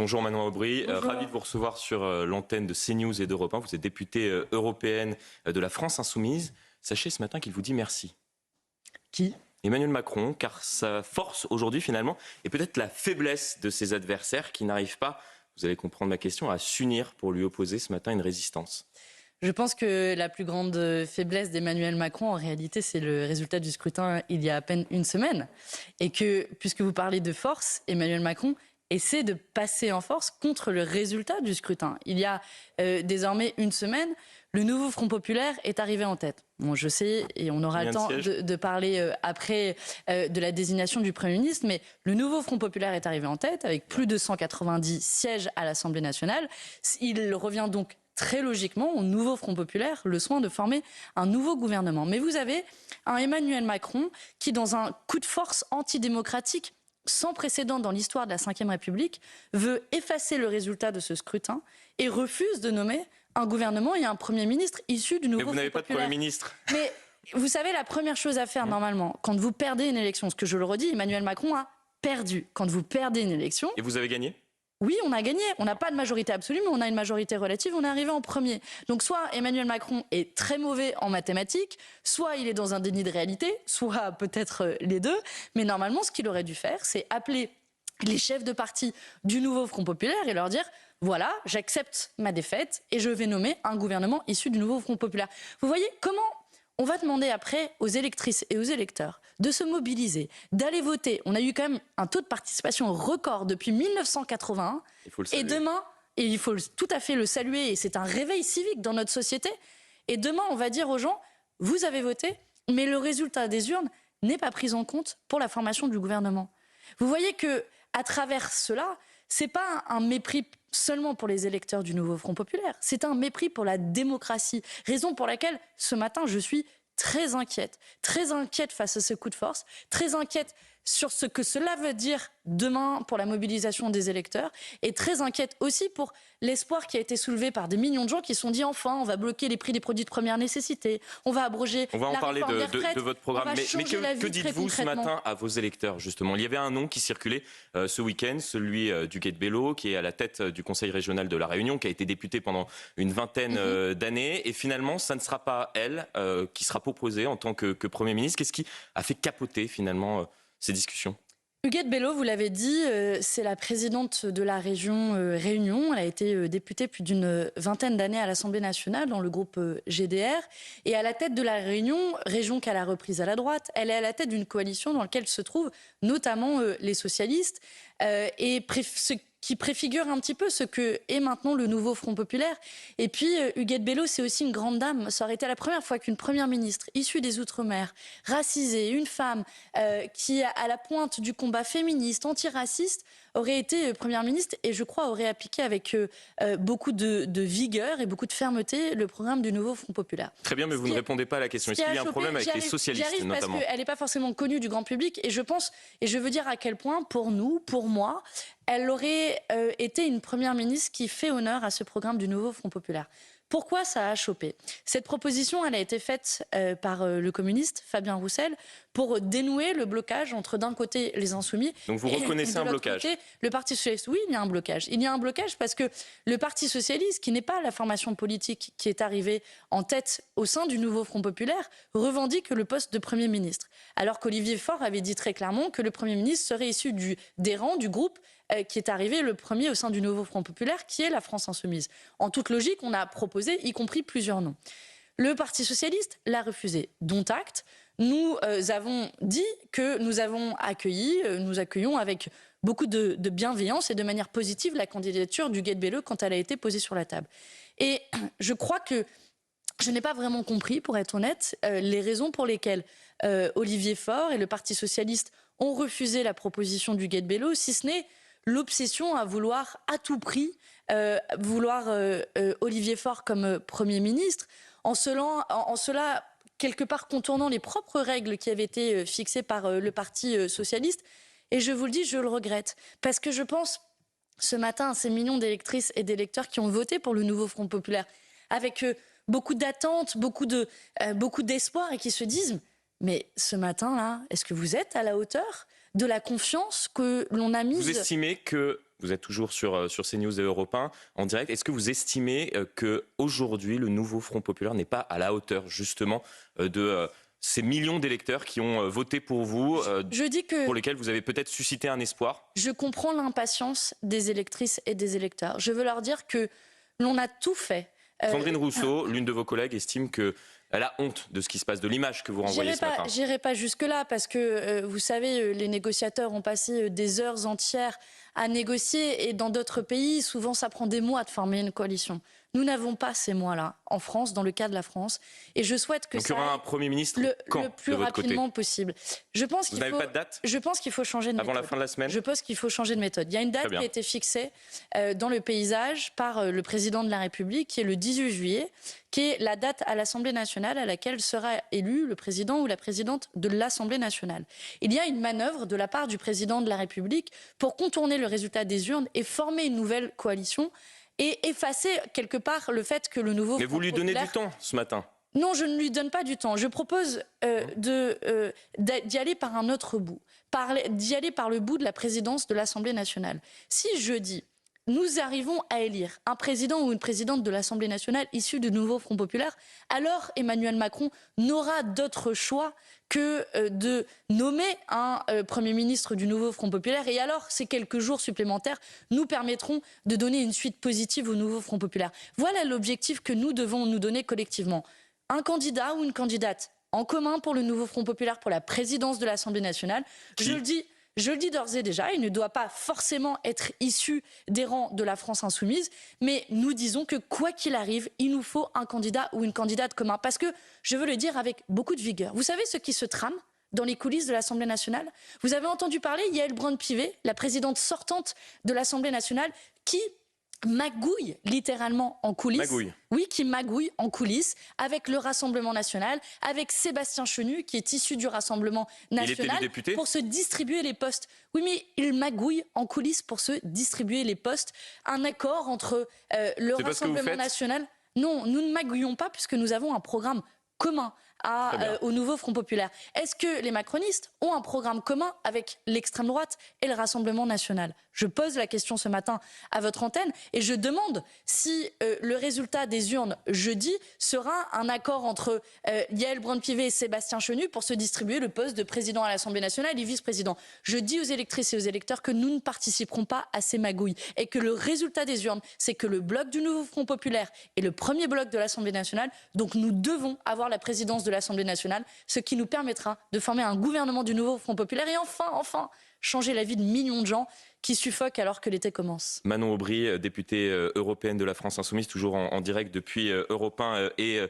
Bonjour Manon Aubry, Bonjour. Ravi de vous recevoir sur l'antenne de CNews et d'Europe 1. Vous êtes députée européenne de la France Insoumise. Sachez ce matin qu'il vous dit merci. Qui ? Emmanuel Macron, car sa force aujourd'hui finalement est peut-être la faiblesse de ses adversaires qui n'arrivent pas, vous allez comprendre ma question, à s'unir pour lui opposer ce matin une résistance. Je pense que la plus grande faiblesse d'Emmanuel Macron, en réalité, c'est le résultat du scrutin il y a à peine une semaine. Et que, puisque vous parlez de force, Emmanuel Macron essaie de passer en force contre le résultat du scrutin. Il y a désormais une semaine, le nouveau Front populaire est arrivé en tête. Bon, je sais, et on aura le temps de parler après de la désignation du Premier ministre, mais le nouveau Front populaire est arrivé en tête avec plus de 190 sièges à l'Assemblée nationale. Il revient donc très logiquement au nouveau Front populaire le soin de former un nouveau gouvernement. Mais vous avez un Emmanuel Macron qui, dans un coup de force antidémocratique sans précédent dans l'histoire de la Ve République, veut effacer le résultat de ce scrutin et refuse de nommer un gouvernement et un Premier ministre issu du nouveau Front populaire. Mais vous n'avez pas de Premier ministre. Mais vous savez, la première chose à faire normalement, quand vous perdez une élection, ce que je le redis, Emmanuel Macron a perdu. Quand vous perdez une élection... Et vous avez gagné ? Oui, on a gagné. On n'a pas de majorité absolue, mais on a une majorité relative. On est arrivé en premier. Donc soit Emmanuel Macron est très mauvais en mathématiques, soit il est dans un déni de réalité, soit peut-être les deux. Mais normalement, ce qu'il aurait dû faire, c'est appeler les chefs de parti du nouveau Front populaire et leur dire « Voilà, j'accepte ma défaite et je vais nommer un gouvernement issu du nouveau Front populaire ». Vous voyez comment on va demander après aux électrices et aux électeurs de se mobiliser, d'aller voter. On a eu quand même un taux de participation record depuis 1981. Et demain, et il faut tout à fait le saluer, et c'est un réveil civique dans notre société. Et demain, on va dire aux gens, vous avez voté, mais le résultat des urnes n'est pas pris en compte pour la formation du gouvernement. Vous voyez que à travers cela, c'est pas un mépris seulement pour les électeurs du nouveau Front populaire, c'est un mépris pour la démocratie. Raison pour laquelle, ce matin, je suis très inquiète face à ce coup de force, très inquiète sur ce que cela veut dire demain pour la mobilisation des électeurs et très inquiète aussi pour l'espoir qui a été soulevé par des millions de gens qui se sont dit enfin on va bloquer les prix des produits de première nécessité, on va abroger la réforme des retraites. On va en parler de votre programme. Mais que dites-vous ce matin à vos électeurs justement ? Il y avait un nom qui circulait ce week-end, celui du Guet de Bello, qui est à la tête du Conseil régional de la Réunion, qui a été député pendant une vingtaine d'années et finalement ça ne sera pas elle qui sera proposée en tant que Premier ministre. Qu'est-ce qui a fait capoter finalement ces discussions ? Huguette Bello, vous l'avez dit, c'est la présidente de la région Réunion. Elle a été députée plus d'une vingtaine d'années à l'Assemblée nationale dans le groupe GDR. Et à la tête de la Réunion, région qu'elle a reprise à la droite, elle est à la tête d'une coalition dans laquelle se trouvent notamment les socialistes et ce qui préfigure un petit peu ce que est maintenant le nouveau Front populaire. Et puis, Huguette Bello, c'est aussi une grande dame. Ça aurait été la première fois qu'une première ministre issue des Outre-mer, racisée, une femme qui est à la pointe du combat féministe, antiraciste, aurait été première ministre et je crois aurait appliqué avec beaucoup de vigueur et beaucoup de fermeté le programme du nouveau Front populaire. Très bien, mais vous ne répondez pas à la question. Est-ce qu'il y a un problème avec les socialistes notamment ? Parce qu'elle n'est pas forcément connue du grand public et je pense, et je veux dire à quel point pour nous, pour moi, elle aurait été une première ministre qui fait honneur à ce programme du nouveau Front populaire. Pourquoi ça a chopé ? Cette proposition, elle a été faite par le communiste Fabien Roussel pour dénouer le blocage entre d'un côté les Insoumis donc vous reconnaissez un blocage ? Côté, le Parti socialiste. Oui, il y a un blocage. Il y a un blocage parce que le Parti socialiste, qui n'est pas la formation politique qui est arrivée en tête au sein du nouveau Front populaire, revendique le poste de Premier ministre. Alors qu'Olivier Faure avait dit très clairement que le Premier ministre serait issu des rangs du groupe qui est arrivé le premier au sein du nouveau Front populaire, qui est la France insoumise. En toute logique, on a proposé, y compris plusieurs noms. Le Parti socialiste l'a refusé, dont acte. Nous avons dit que nous accueillons avec beaucoup de bienveillance et de manière positive la candidature du Guet de Bello quand elle a été posée sur la table. Et je crois que je n'ai pas vraiment compris, pour être honnête, les raisons pour lesquelles Olivier Faure et le Parti socialiste ont refusé la proposition du Guet de Bello, si ce n'est l'obsession à vouloir à tout prix Olivier Faure comme Premier ministre, en cela quelque part contournant les propres règles qui avaient été fixées par le Parti socialiste. Et je vous le dis, je le regrette. Parce que je pense ce matin à ces millions d'électrices et d'électeurs qui ont voté pour le nouveau Front populaire, avec beaucoup d'attentes, beaucoup d'espoir, et qui se disent « Mais ce matin-là, est-ce que vous êtes à la hauteur de la confiance que l'on a mise ?» Vous estimez que vous êtes toujours sur CNews et Europe 1 en direct. Est-ce que vous estimez qu'aujourd'hui, le nouveau Front populaire n'est pas à la hauteur justement de ces millions d'électeurs qui ont voté pour vous, pour lesquels vous avez peut-être suscité un espoir? Je comprends l'impatience des électrices et des électeurs. Je veux leur dire que l'on a tout fait. Sandrine Rousseau, l'une de vos collègues, estime qu'elle a honte de ce qui se passe, de l'image que vous renvoyez ce matin. J'irai pas jusque-là parce que, vous savez, les négociateurs ont passé des heures entières à négocier et dans d'autres pays, souvent ça prend des mois de former une coalition. Nous n'avons pas ces mois-là en France, dans le cas de la France. Et je souhaite que donc il y aura un Premier ministre quand, le plus rapidement possible. Vous n'avez pas de date? Je pense qu'il faut changer de méthode. Avant la fin de la semaine? Je pense qu'il faut changer de méthode. Il y a une date qui a été fixée dans le paysage par le président de la République, qui est le 18 juillet, qui est la date à l'Assemblée nationale à laquelle sera élu le président ou la présidente de l'Assemblée nationale. Il y a une manœuvre de la part du président de la République pour contourner le résultat des urnes et former une nouvelle coalition et effacer quelque part le fait que le nouveau... Mais vous lui donnez du temps ce matin? Non, je ne lui donne pas du temps. Je propose d'y aller par un autre bout, d'y aller par le bout de la présidence de l'Assemblée nationale. Si jeudi, nous arrivons à élire un président ou une présidente de l'Assemblée nationale issu du nouveau Front populaire, alors Emmanuel Macron n'aura d'autre choix que de nommer un Premier ministre du nouveau Front populaire. Et alors, ces quelques jours supplémentaires nous permettront de donner une suite positive au nouveau Front populaire. Voilà l'objectif que nous devons nous donner collectivement. Un candidat ou une candidate en commun pour le nouveau Front populaire pour la présidence de l'Assemblée nationale. Je le dis d'ores et déjà, il ne doit pas forcément être issu des rangs de la France insoumise, mais nous disons que quoi qu'il arrive, il nous faut un candidat ou une candidate commun. Parce que, je veux le dire avec beaucoup de vigueur, vous savez ce qui se trame dans les coulisses de l'Assemblée nationale? Vous avez entendu parler Yaël Braun-Pivet, la présidente sortante de l'Assemblée nationale, qui magouille littéralement en coulisses. Oui, qui magouille en coulisses avec le Rassemblement national, avec Sébastien Chenu, qui est issu du Rassemblement national, pour se distribuer les postes. Oui, mais il magouille en coulisses pour se distribuer les postes. Un accord entre le Rassemblement national... Non, nous ne magouillons pas puisque nous avons un programme commun au nouveau Front populaire. Est-ce que les macronistes ont un programme commun avec l'extrême droite et le Rassemblement national? Je pose la question ce matin à votre antenne et je demande si le résultat des urnes jeudi sera un accord entre Yaël Braun-Pivet et Sébastien Chenu pour se distribuer le poste de président à l'Assemblée nationale et vice-président. Je dis aux électrices et aux électeurs que nous ne participerons pas à ces magouilles et que le résultat des urnes, c'est que le bloc du nouveau Front populaire est le premier bloc de l'Assemblée nationale. Donc nous devons avoir la présidence de l'Assemblée nationale, ce qui nous permettra de former un gouvernement du nouveau Front populaire et enfin changer la vie de millions de gens qui suffoquent alors que l'été commence. Manon Aubry, députée européenne de la France insoumise, toujours en direct depuis Europe 1 et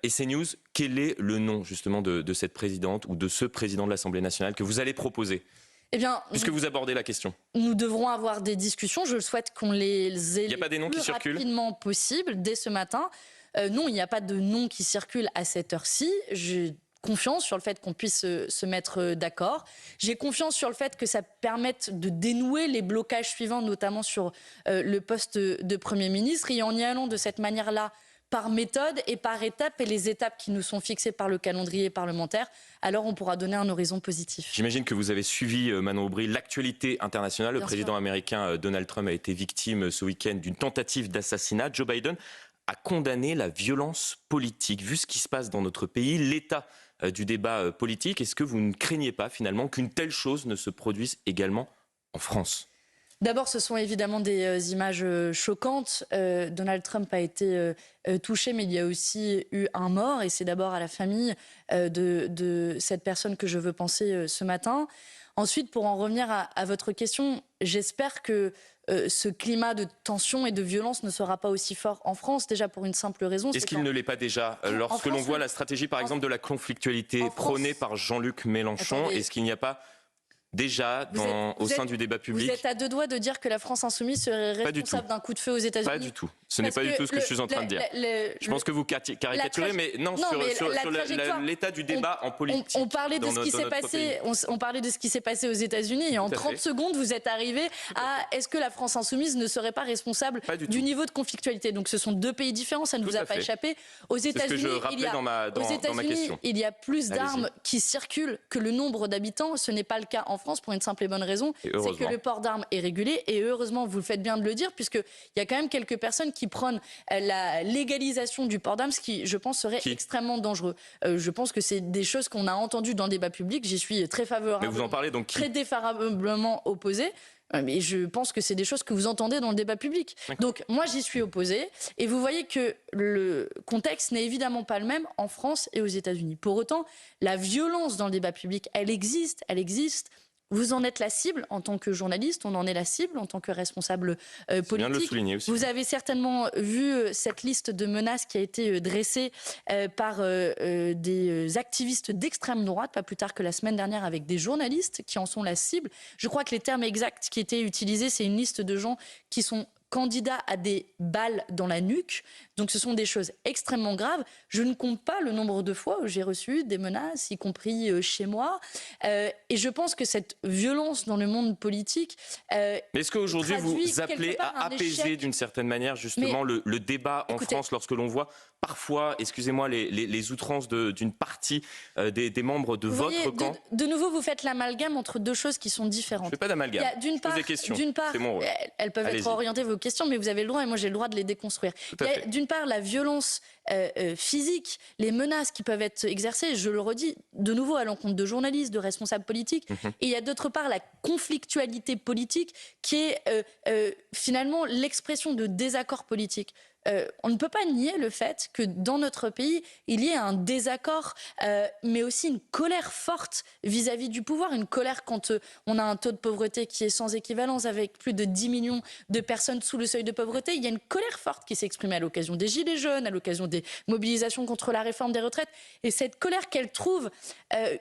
CNews. Quel est le nom justement de cette présidente ou de ce président de l'Assemblée nationale que vous allez proposer? Eh bien, puisque vous abordez la question. Nous devrons avoir des discussions. Je souhaite qu'on les ait le plus rapidement possible dès ce matin. Non, il n'y a pas de nom qui circule à cette heure-ci. J'ai confiance sur le fait qu'on puisse se mettre d'accord. J'ai confiance sur le fait que ça permette de dénouer les blocages suivants, notamment sur le poste de Premier ministre. Et en y allant de cette manière-là, par méthode et par étapes, et les étapes qui nous sont fixées par le calendrier parlementaire, alors on pourra donner un horizon positif. J'imagine que vous avez suivi, Manon Aubry, l'actualité internationale. Le président américain Donald Trump a été victime ce week-end d'une tentative d'assassinat. Joe Biden a condamné la violence politique. Vu ce qui se passe dans notre pays, l'état du débat politique, est-ce que vous ne craignez pas finalement qu'une telle chose ne se produise également en France ? D'abord, ce sont évidemment des images choquantes. Donald Trump a été touché, mais il y a aussi eu un mort. Et c'est d'abord à la famille de cette personne que je veux penser ce matin. Ensuite, pour en revenir à votre question, j'espère que ce climat de tension et de violence ne sera pas aussi fort en France, déjà pour une simple raison. Est-ce qu'il ne l'est pas déjà? Lorsque l'on voit la stratégie, par exemple, de la conflictualité prônée par Jean-Luc Mélenchon, est-ce qu'il n'y a pas déjà au sein du débat public... Vous êtes à deux doigts de dire que la France insoumise serait responsable d'un coup de feu aux États-Unis? Pas du tout. Ce n'est pas du tout ce que je suis en train de dire. Je pense que vous caricaturez, mais non, sur l'état du débat en politique. On parlait de ce qui s'est passé. On parlait de ce qui s'est passé aux États-Unis et en 30 secondes, vous êtes arrivé à est-ce que la France insoumise ne serait pas responsable du niveau de conflictualité. Donc, ce sont deux pays différents. Ça ne vous a pas échappé. Aux États-Unis, il y a plus d'armes qui circulent que le nombre d'habitants. Ce n'est pas le cas en France pour une simple et bonne raison, c'est que le port d'armes est régulé. Et heureusement, vous le faites bien de le dire, puisqu'il y a quand même quelques personnes qui prônent la légalisation du port d'armes, ce qui, je pense, serait extrêmement dangereux. Je pense que c'est des choses qu'on a entendues dans le débat public. J'y suis très favorable, mais vous en parlez donc très défavorablement opposée. Mais je pense que c'est des choses que vous entendez dans le débat public. Donc moi, j'y suis opposée. Et vous voyez que le contexte n'est évidemment pas le même en France et aux États-Unis. Pour autant, la violence dans le débat public, elle existe, elle existe. Vous en êtes la cible en tant que journaliste, on en est la cible en tant que responsable politique. Bien de le souligner aussi. Vous avez certainement vu cette liste de menaces qui a été dressée par des activistes d'extrême droite, pas plus tard que la semaine dernière, avec des journalistes qui en sont la cible. Je crois que les termes exacts qui étaient utilisés, c'est une liste de gens qui sont candidats à des balles dans la nuque. Donc ce sont des choses extrêmement graves. Je ne compte pas le nombre de fois où j'ai reçu des menaces, y compris chez moi. Et je pense que cette violence dans le monde politique... Mais est-ce qu'aujourd'hui vous appelez à apaiser d'une certaine manière justement le débat en France lorsque l'on voit parfois, excusez-moi, les outrances d'une partie des membres de votre camp? De nouveau, vous faites l'amalgame entre deux choses qui sont différentes. Je ne fais pas d'amalgame. Je pose des questions. C'est mon rôle. Elles peuvent être orientées vos questions, mais vous avez le droit et moi j'ai le droit de les déconstruire. Il y a d'une part la violence physique, les menaces qui peuvent être exercées, je le redis, de nouveau à l'encontre de journalistes, de responsables politiques. Et il y a d'autre part la conflictualité politique qui est finalement l'expression de désaccords politiques. On ne peut pas nier le fait que dans notre pays, il y ait un désaccord, mais aussi une colère forte vis-à-vis du pouvoir, une colère quand on a un taux de pauvreté qui est sans équivalence, avec plus de 10 millions de personnes sous le seuil de pauvreté. Il y a une colère forte qui s'exprime à l'occasion des Gilets jaunes, à l'occasion des mobilisations contre la réforme des retraites. Et cette colère, qu'elle trouve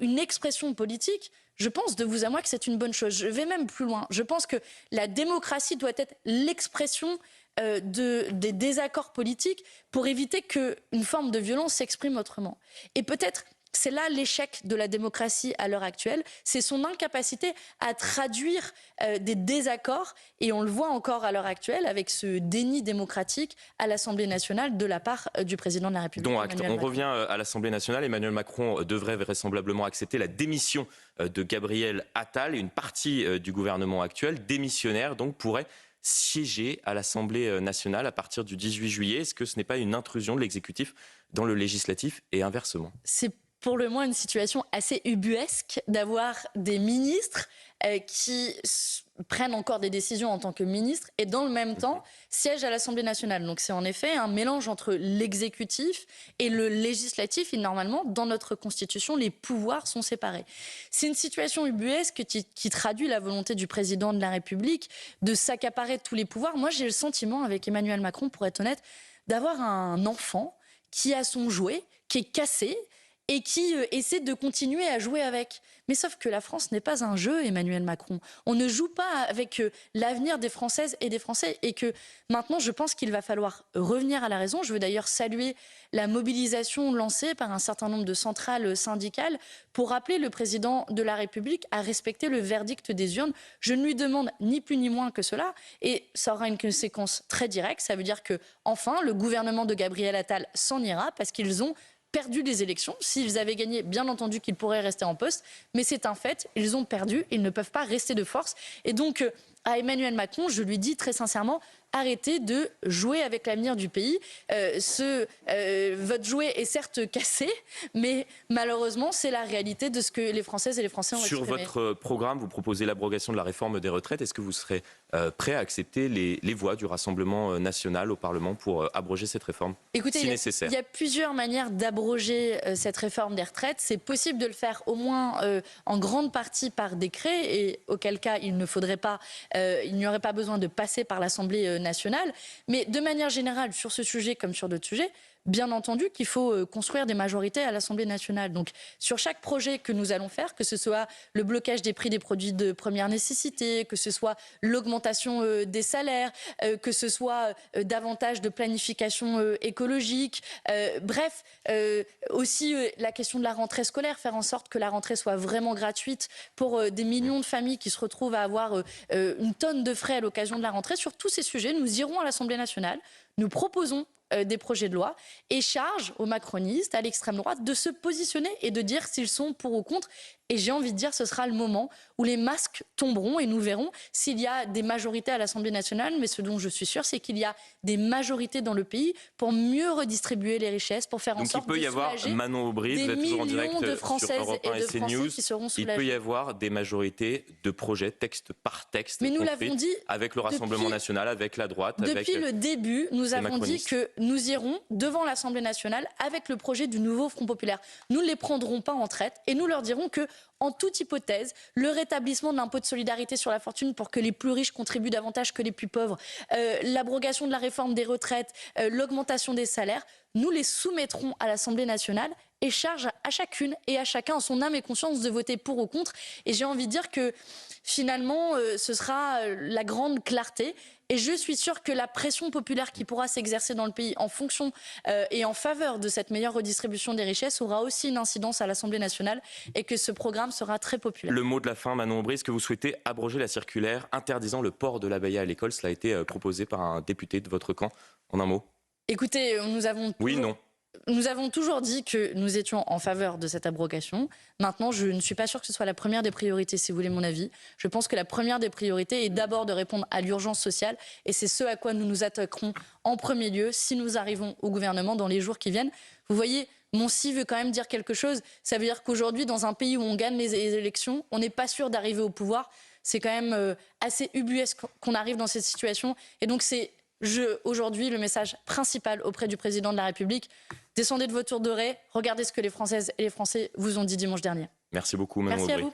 une expression politique, je pense de vous à moi que c'est une bonne chose. Je vais même plus loin. Je pense que la démocratie doit être l'expression des désaccords politiques pour éviter qu'une forme de violence s'exprime autrement. Et peut-être c'est là l'échec de la démocratie à l'heure actuelle, c'est son incapacité à traduire des désaccords, et on le voit encore à l'heure actuelle avec ce déni démocratique à l'Assemblée nationale de la part du président de la République. Dont acte. On revient à l'Assemblée nationale. Emmanuel Macron devrait vraisemblablement accepter la démission de Gabriel Attal, et une partie du gouvernement actuel, démissionnaire, donc pourrait siéger à l'Assemblée nationale à partir du 18 juillet. Est-ce que ce n'est pas une intrusion de l'exécutif dans le législatif et inversement? C'est pour le moins une situation assez ubuesque d'avoir des ministres qui prennent encore des décisions en tant que ministres et dans le même temps siègent à l'Assemblée nationale. Donc c'est en effet un mélange entre l'exécutif et le législatif, et normalement dans notre Constitution les pouvoirs sont séparés. C'est une situation ubuesque qui traduit la volonté du président de la République de s'accaparer tous les pouvoirs. Moi j'ai le sentiment avec Emmanuel Macron, pour être honnête, d'avoir un enfant qui a son jouet, qui est cassé, et qui essaie de continuer à jouer avec. Mais sauf que la France n'est pas un jeu, Emmanuel Macron. On ne joue pas avec l'avenir des Françaises et des Français, et que maintenant, je pense qu'il va falloir revenir à la raison. Je veux d'ailleurs saluer la mobilisation lancée par un certain nombre de centrales syndicales pour appeler le président de la République à respecter le verdict des urnes. Je ne lui demande ni plus ni moins que cela, et ça aura une conséquence très directe. Ça veut dire que, enfin, le gouvernement de Gabriel Attal s'en ira parce qu'ils ont perdu les élections. S'ils avaient gagné, bien entendu qu'ils pourraient rester en poste, mais c'est un fait, ils ont perdu, ils ne peuvent pas rester de force. Et donc, à Emmanuel Macron, je lui dis très sincèrement, arrêtez de jouer avec l'avenir du pays. Votre jouet est certes cassé, mais malheureusement, c'est la réalité de ce que les Françaises et les Français ont exprimé. Sur votre programme, vous proposez l'abrogation de la réforme des retraites. Est-ce que vous serez prêt à accepter les voix du Rassemblement national au Parlement pour abroger cette réforme? Écoutez, si nécessaire. Il y a plusieurs manières d'abroger cette réforme des retraites. C'est possible de le faire au moins en grande partie par décret, et auquel cas il n'y aurait pas besoin de passer par l'Assemblée nationale. Mais de manière générale, sur ce sujet comme sur d'autres sujets, bien entendu qu'il faut construire des majorités à l'Assemblée nationale. Donc sur chaque projet que nous allons faire, que ce soit le blocage des prix des produits de première nécessité, que ce soit l'augmentation des salaires, que ce soit davantage de planification écologique, bref, aussi la question de la rentrée scolaire, faire en sorte que la rentrée soit vraiment gratuite pour des millions de familles qui se retrouvent à avoir une tonne de frais à l'occasion de la rentrée. Sur tous ces sujets, nous irons à l'Assemblée nationale, nous proposons des projets de loi et charge aux macronistes, à l'extrême droite, de se positionner et de dire s'ils sont pour ou contre. Et j'ai envie de dire, ce sera le moment où les masques tomberont et nous verrons s'il y a des majorités à l'Assemblée nationale. Mais ce dont je suis sûre, c'est qu'il y a des majorités dans le pays pour mieux redistribuer les richesses, pour faire en sorte de soulager. Donc il peut y avoir, Manon Aubry, vous êtes toujours en direct de Françaises sur Europe 1 et de Français CNews. Qui seront soulagés. Il peut y avoir des majorités de projets, texte par texte, mais nous l'avons dit avec le Rassemblement national, avec la droite. Depuis le début, nous avons dit que nous irons devant l'Assemblée nationale avec le projet du nouveau Front populaire. Nous ne les prendrons pas en traite et nous leur dirons que, en toute hypothèse, le rétablissement de l'impôt de solidarité sur la fortune pour que les plus riches contribuent davantage que les plus pauvres, l'abrogation de la réforme des retraites, l'augmentation des salaires, nous les soumettrons à l'Assemblée nationale et charge à chacune et à chacun en son âme et conscience de voter pour ou contre. Et j'ai envie de dire que finalement, ce sera la grande clarté. Et je suis sûre que la pression populaire qui pourra s'exercer dans le pays en fonction et en faveur de cette meilleure redistribution des richesses aura aussi une incidence à l'Assemblée nationale et que ce programme sera très populaire. Le mot de la fin, Manon Aubry, est-ce que vous souhaitez abroger la circulaire interdisant le port de l'abaya à l'école? Cela a été proposé par un député de votre camp. En un mot. Écoutez, nous avons... Oui, non. Nous avons toujours dit que nous étions en faveur de cette abrogation. Maintenant, je ne suis pas sûre que ce soit la première des priorités, si vous voulez mon avis. Je pense que la première des priorités est d'abord de répondre à l'urgence sociale. Et c'est ce à quoi nous nous attaquerons en premier lieu si nous arrivons au gouvernement dans les jours qui viennent. Vous voyez, mon si veut quand même dire quelque chose. Ça veut dire qu'aujourd'hui, dans un pays où on gagne les élections, on n'est pas sûr d'arriver au pouvoir. C'est quand même assez ubuesque qu'on arrive dans cette situation. Et donc c'est... aujourd'hui, le message principal auprès du président de la République, descendez de vos tours dorés, regardez ce que les Françaises et les Français vous ont dit dimanche dernier. Merci beaucoup, Manon Aubry. Merci à vous.